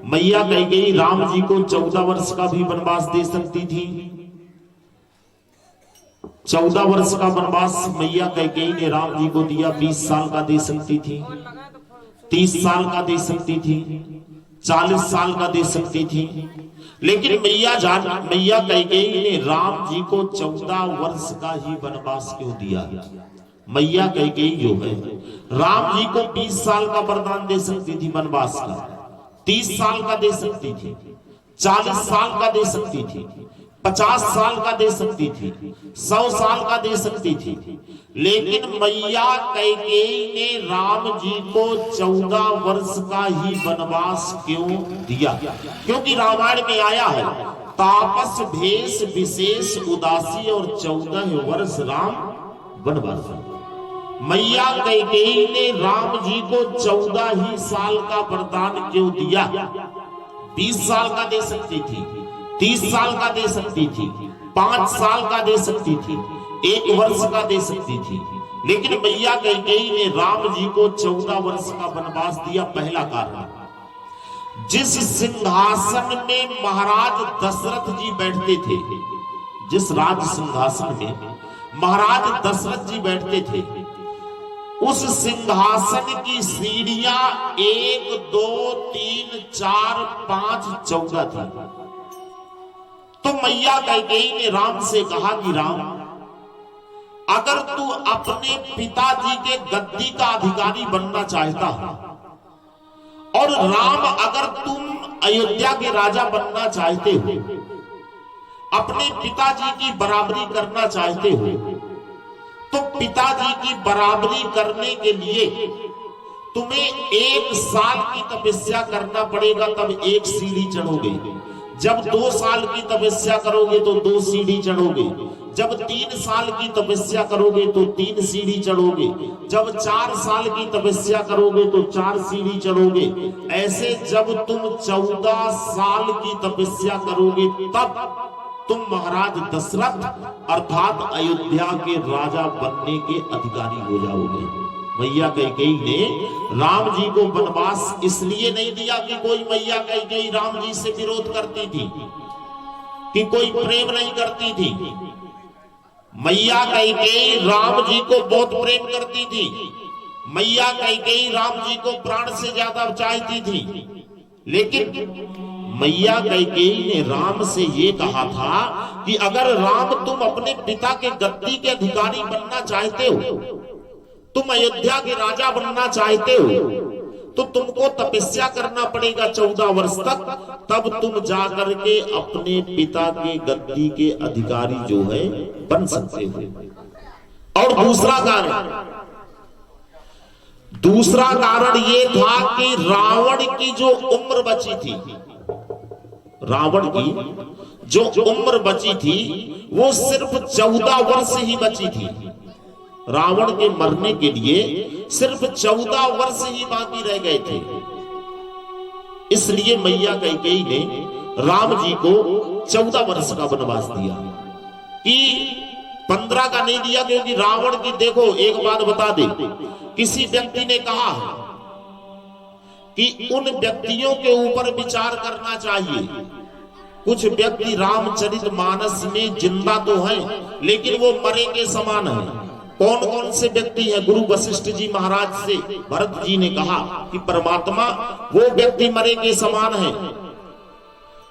मैया कैकेयी राम जी को 14 वर्ष का भी वनवास दे सकती थी। 14 वर्ष का वनवास मैया कैकेयी ने राम जी को दिया, 20 साल का दे सकती थी, 30 साल का दे सकती थी, 40 साल का दे सकती थी। लेकिन मैया कैकेयी ने राम जी को 14 वर्ष का ही वनवास क्यों दिया? मैया कैकेयी जो है राम जी को 20 साल का वरदान दे सकती थी वनवास का, 30 साल का दे सकती थी, 40 साल का दे सकती थी, 50 साल का दे सकती थी, 100 साल का दे सकती थी। लेकिन मैया कैकेयी ने राम जी को 14 वर्ष का ही वनवास क्यों दिया? क्योंकि रामायण में आया है, तापस भेष विशेष उदासी और 14 वर्ष राम वनवास। मैया कैकेयी ने राम जी को 14 ही साल का वरदान क्यों दिया? 20 साल का दे सकती थी, 30 साल का दे सकती थी, 5 साल का दे सकती थी, 1 वर्ष का दे सकती थी। लेकिन मैया कैकेयी ने राम जी को 14 वर्ष का वनवास दिया। पहला कारण, जिस सिंहासन में महाराज दशरथ जी बैठते थे, जिस राज सिंहासन में महाराज दशरथ जी बैठते थे, उस सिंहासन की सीढ़ियां 1 2 3 4 5 14 थी। तो मैया कैकेयी ने राम से कहा कि राम, अगर तू अपने पिताजी के गद्दी का अधिकारी बनना चाहता है, और राम अगर तुम अयोध्या के राजा बनना चाहते हो, अपने पिताजी की बराबरी करना चाहते हो, तो पिताजी की बराबरी करने के लिए तुम्हें 1 साल की तपस्या करना पड़ेगा, तब 1 सीढ़ी चढ़ोगे। जब 2 साल की तपस्या करोगे तो 2 सीढ़ी चढ़ोगे। जब 3 साल की तपस्या करोगे तो 3 सीढ़ी चढ़ोगे। जब 4 साल की तपस्या करोगे तो 4 सीढ़ी चढ़ोगे। ऐसे जब तुम 14 साल की तपस्या करोगे तब तुम महाराज दशरथ अर्थात अयोध्या के राजा बनने के अधिकारी हो जाओगे। मैया कैकेयी ने राम जी को वनवास इसलिए नहीं दिया कि कोई मैया कैकेयी राम जी से विरोध करती थी, कि कोई प्रेम नहीं करती थी। मैया कैकेयी राम जी को बहुत प्रेम करती थी। मैया कैकेयी राम जी को प्राण से ज्यादा चाहती थी। लेकिन मैया कैकेयी ने राम से ये कहा था कि अगर राम तुम अपने पिता के गद्दी के अधिकारी बनना चाहते हो, तुम अयोध्या के राजा बनना चाहते हो, तो तुमको तपस्या करना पड़ेगा 14 वर्ष तक, तब तुम जाकर के अपने पिता के गद्दी के अधिकारी जो है बन सकते हो। और दूसरा कारण ये था कि रावण की जो उम्र बची थी, रावण की जो उम्र बची थी वो सिर्फ 14 वर्ष ही बची थी। रावण के मरने के लिए सिर्फ 14 वर्ष ही बाकी रह गए थे। इसलिए मैया कैकेयी ने राम जी को 14 वर्ष का वनवास दिया, कि 15 का नहीं दिया। क्योंकि रावण की, देखो एक बात बता दे, किसी व्यक्ति ने कहा कि उन व्यक्तियों के ऊपर विचार करना चाहिए। कुछ व्यक्ति रामचरितमानस में जिंदा तो हैं, लेकिन वो मरे के समान हैं। कौन कौन से व्यक्ति हैं? गुरु वशिष्ठ जी महाराज से भरत जी ने कहा कि परमात्मा वो व्यक्ति मरे के समान है।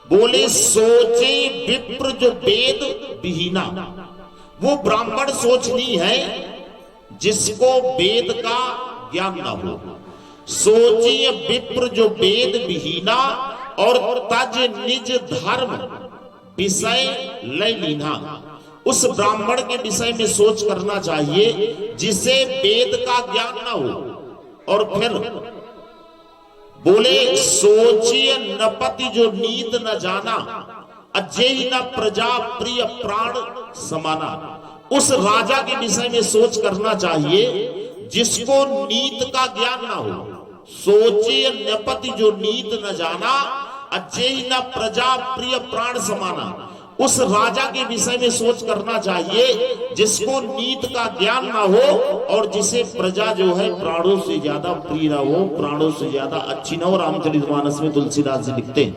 बोले, सोचे विप्र जो वेद विहीना, वो ब्राह्मण सोचनी है जिसको वेद का ज्ञान न हो। सोचिए विप्र जो वेद विहीना, और तज निज धर्म विषय लय लीना। उस ब्राह्मण के विषय में सोच करना चाहिए जिसे वेद का ज्ञान ना हो। और फिर बोले, सोचिए नपति जो नीत न जाना, अजय न प्रजा प्रिय प्राण समाना। उस राजा के विषय में सोच करना चाहिए जिसको नीत का ज्ञान ना हो। सोचिए नपति जो नीत न जाना, अजय न प्रजा प्रिय प्राण समाना। उस राजा के विषय में सोच करना चाहिए जिसको नीत का ज्ञान ना हो और जिसे प्रजा जो है प्राणों से ज्यादा प्रिय ना हो, प्राणों से ज्यादा अच्छी ना हो। रामचरितमानस में तुलसीदास जी लिखते हैं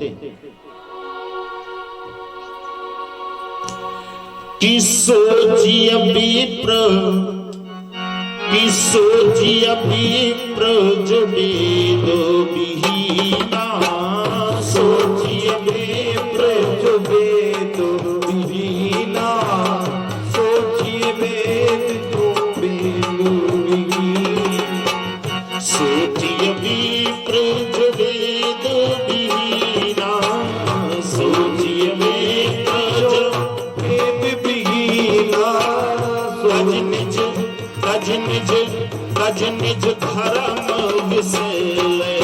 कि सोचिए विप्र, कि सोचिए विप्र जो वेद विहीना, सोचिए विप्र जो वेद विहीना, सोचिए वेद जो वेद विहीना, सोचिए विप्र जो वेद विहीना, सोचिए विप्र जो वेद विहीना, कज निज कज निज कज निज धर्म विसलीना,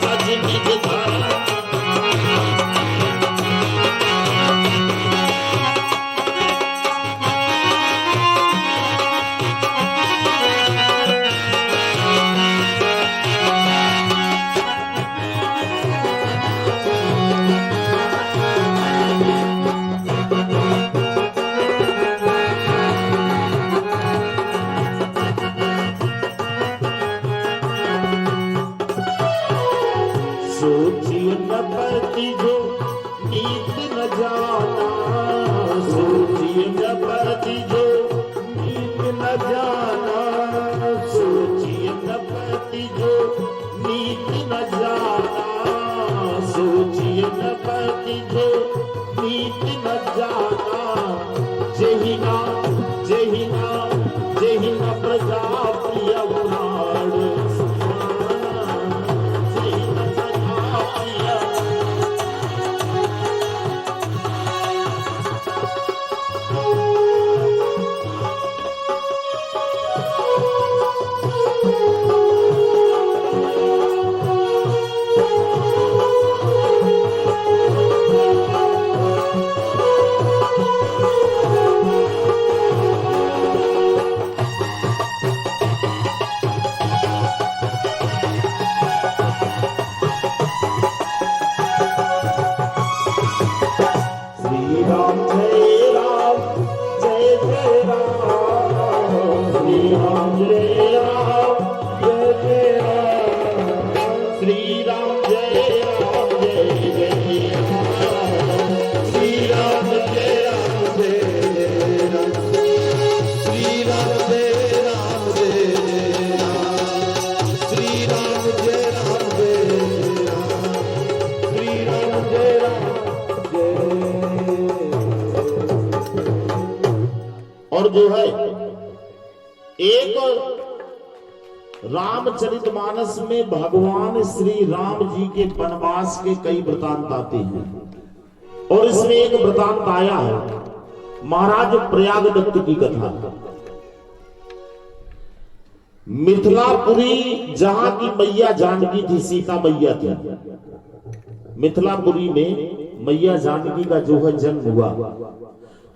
कज निज धर्म। सोचिए नपति जो नीत न जाना, सोचिए नपति जो नीत न जाना, सोचिए नपति जो नीत न जाना, सोचिए नपति जो नीत न जाना, जहिना जहिना जहिना प्रजा प्रिय प्राण और जो है एक रामचरितमानस में भगवान श्री राम जी के वनवास के कई वृतांत आते हैं और इसमें एक वृतांत आया है महाराज प्रयागदत्त की कथा। मिथिलापुरी जहां की मैया जानकी थी, सीता मैया थी, मिथिलापुरी में मैया जानकी का जो है जन्म हुआ।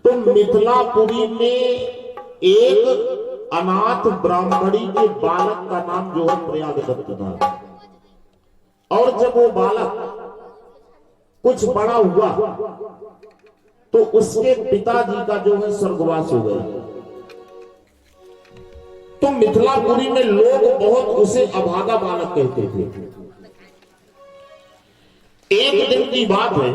तो मिथिलापुरी में एक अनाथ ब्राह्मणी के बालक का नाम जो है प्रयागदत्त था। और जब वो बालक कुछ बड़ा हुआ तो उसके पिताजी का जो है स्वर्गवास हो गया। तो मिथिलापुरी में लोग बहुत उसे अभागा बालक कहते थे। एक दिन की बात है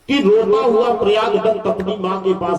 कि रोता हुआ प्रयागदत्त अपनी मां के पास